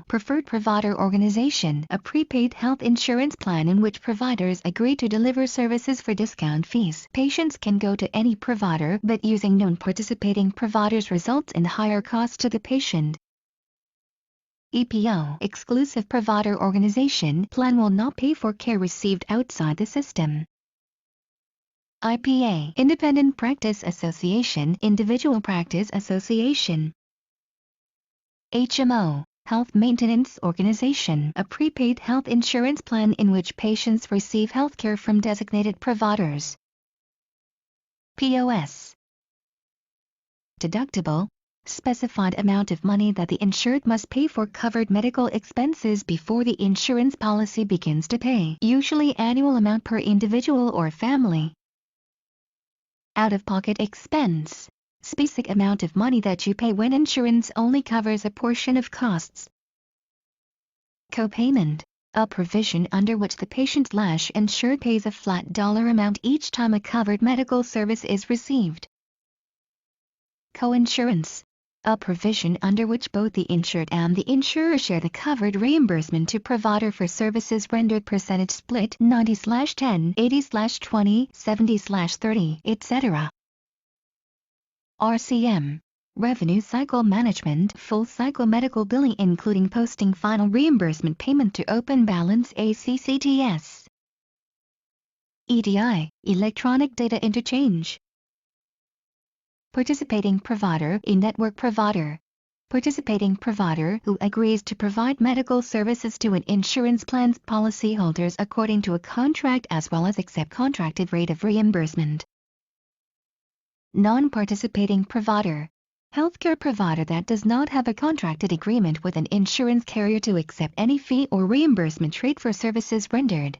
Preferred Provider Organization, a prepaid health insurance plan in which providers agree to deliver services for discount fees. Patients can go to any provider, but using non-participating providers results in higher costs to the patient. EPO, Exclusive Provider Organization, plan will not pay for care received outside the system. IPA, Independent Practice Association, Individual Practice Association. HMO, Health Maintenance Organization, a prepaid health insurance plan in which patients receive healthcare from designated providers. POS, Deductible, specified amount of money that the insured must pay for covered medical expenses before the insurance policy begins to pay, usually annual amount per individual or family. Out-of-pocket expense, specific amount of money that you pay when insurance only covers a portion of costs. Copayment, a provision under which the patient/insured pays a flat dollar amount each time a covered medical service is received. Coinsurance, a provision under which both the insured and the insurer share the covered reimbursement to provider for services rendered, percentage split 90/10, 80/20, 70/30, etc. RCM, Revenue Cycle Management, Full Cycle Medical Billing including posting final reimbursement payment to open balance ACCTS. EDI, Electronic Data Interchange. Participating Provider, a network provider. Participating provider who agrees to provide medical services to an insurance plan's policyholders according to a contract as well as accept contracted rate of reimbursement. Non-participating provider, healthcare provider that does not have a contracted agreement with an insurance carrier to accept any fee or reimbursement rate for services rendered.